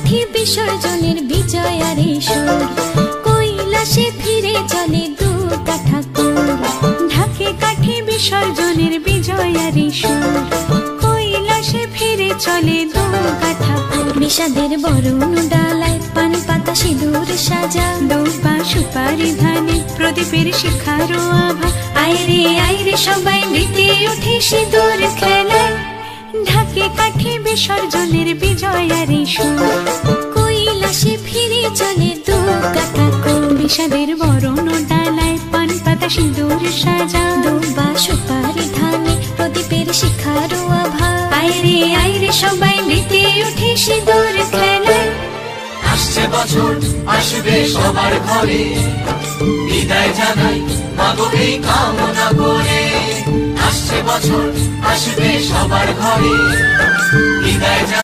কাঠি বিসর্জনের বিজয়ারে সুর, কৈলাসে ফিরে চলে দুর্গা ঠাকুর। ঢাকে কাঠি বিসর্জনের বিজয়ারে সুর, কৈলাসে ফিরে চলে দুর্গা ঠাকুর। বিষাদের বরণ ডালায় পান পাতা সিঁদুর সাজা, দুর্বা সুপারি ধানে প্রদীপের শিখারো আভা। আইরে সবাই মেতে উঠে সিঁদুর খেলায়, ঢাকে কাঠি বিসর্জনের বিজয়ারে সুর, কৈলাসে ফিরে চলে দুর্গা ঠাকুর। বিষাদের বরণ ডালায় পান পাতা সিঁদুর সাজা, দুর্বা সুপারি ধানে প্রদীপের শিখারো আভা। আইরে সবাই মেতে উঠে সিঁদুর খেলায়। আসছে বছর আসবে সবার ঘরে, বিদায় জানাই মাগো এই কামনা করে। আসছে বছর আসবে সবার ঘরে, বিদায়